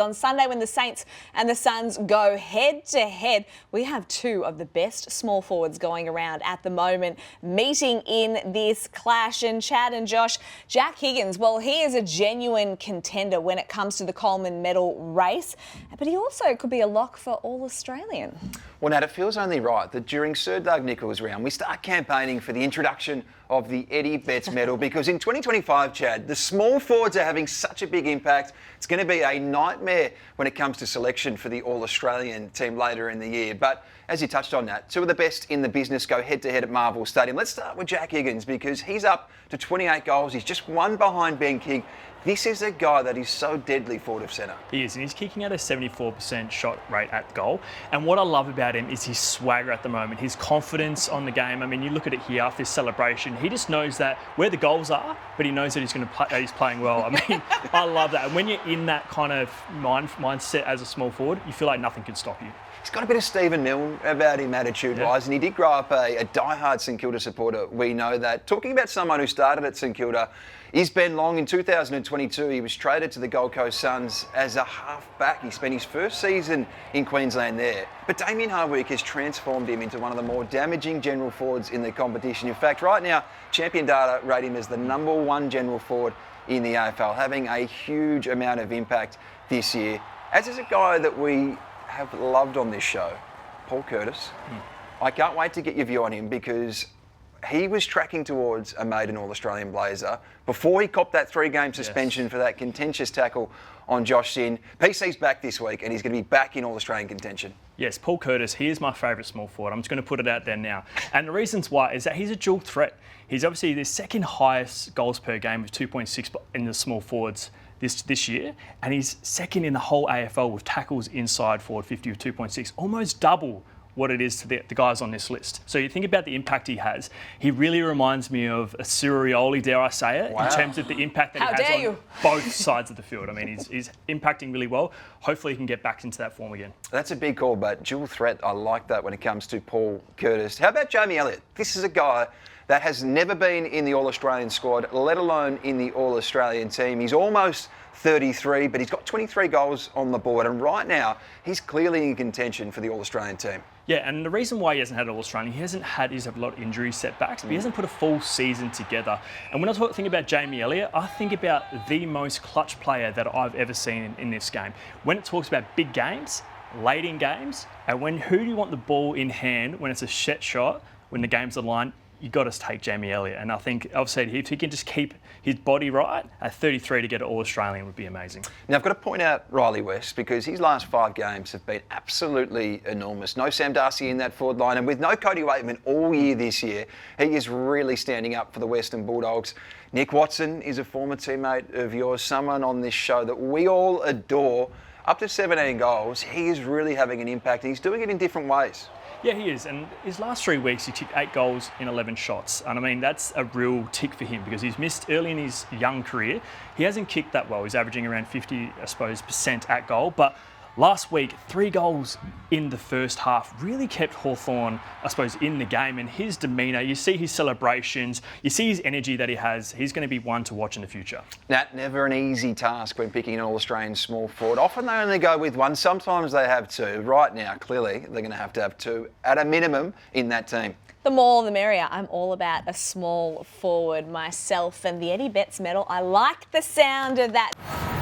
On Sunday, when the Saints and the Suns go head-to-head, we have two of the best small forwards going around at the moment meeting in this clash. And Chad and Josh, Jack Higgins, well, he is a genuine contender when it comes to the Coleman medal race, but he also could be a lock for All-Australian. Well, Nat, it feels only right that during Sir Doug Nicholls' round, we start campaigning for the introduction of the Eddie Betts medal, because in 2025, Chad, the small forwards are having such a big impact. It's going to be a nightmare when it comes to selection for the All-Australian team later in the year. But as you touched on, Nat, two of the best in the business go head-to-head at Marvel Stadium. Let's start with Jack Higgins, because he's up to 28 goals. He's just one behind Ben King. This is a guy that is so deadly forward of centre. He is, and he's kicking at a 74% shot rate at goal. And what I love about him is his swagger at the moment, his confidence on the game. I mean, you look at it here after this celebration, he just knows that where the goals are, but he knows that he's playing well. I mean, I love that. And when you're in that kind of mindset as a small forward, you feel like nothing can stop you. He's got a bit of Stephen Milne about him attitude-wise, and he did grow up a die-hard St Kilda supporter. We know that. Talking about someone who started at St Kilda is Ben Long. In 2022, he was traded to the Gold Coast Suns as a half-back. He spent his first season in Queensland there. But Damien Hardwick has transformed him into one of the more damaging general forwards in the competition. In fact, right now, Champion Data rate him as the #1 general forward in the AFL, having a huge amount of impact this year. As is a guy that we have loved on this show, Paul Curtis. I can't wait to get your view on him, because he was tracking towards a maiden All-Australian blazer before he copped that 3-game suspension for that contentious tackle on Josh Sinn. PC's back this week, and he's going to be back in All-Australian contention. Yes, Paul Curtis, he is my favourite small forward. I'm just going to put it out there now. And the reasons why is that he's a dual threat. He's obviously the second highest goals per game with 2.6 in the small forwards this year, and he's second in the whole AFL with tackles inside forward 50 with 2.6, almost double what it is to the guys on this list. So you think about the impact he has. He really reminds me of a Sirioli, dare I say it, in terms of the impact that he has on both sides of the field. I mean, he's impacting really well. Hopefully he can get back into that form again. That's a big call, but dual threat, I like that when it comes to Paul Curtis. How about Jamie Elliott? This is a guy that has never been in the All-Australian squad, let alone in the All-Australian team. He's almost 33, but he's got 23 goals on the board, and right now he's clearly in contention for the All-Australian team. Yeah, and the reason why he hasn't had All-Australian, he's had a lot of injury setbacks, but he hasn't put a full season together. And when I think about Jamie Elliott, I think about the most clutch player that I've ever seen in this game. When it talks about big games, late in games, and who do you want the ball in hand when it's a set shot, when the game's on the line, you've got to take Jamie Elliott. And I think, I've said, if he can just keep his body right at 33 to get an All-Australian would be amazing. Now, I've got to point out Riley West, because his last 5 games have been absolutely enormous. No Sam Darcy in that forward line, and with no Cody Waitman all year this year, he is really standing up for the Western Bulldogs. Nick Watson is a former teammate of yours, someone on this show that we all adore. Up to 17 goals, he is really having an impact, and he's doing it in different ways. Yeah, he is. And his last 3 weeks, he kicked 8 goals in 11 shots. And I mean, that's a real tick for him, because he's missed early in his young career. He hasn't kicked that well. He's averaging around 50, I suppose, % at goal. But last week, 3 goals in the first half really kept Hawthorn, I suppose, in the game. And his demeanour, you see his celebrations, you see his energy that he has. He's going to be one to watch in the future. Nat, never an easy task when picking an All-Australian small forward. Often they only go with one. Sometimes they have 2. Right now, clearly, they're going to have 2 at a minimum in that team. The more the merrier. I'm all about a small forward myself, and the Eddie Betts medal, I like the sound of that.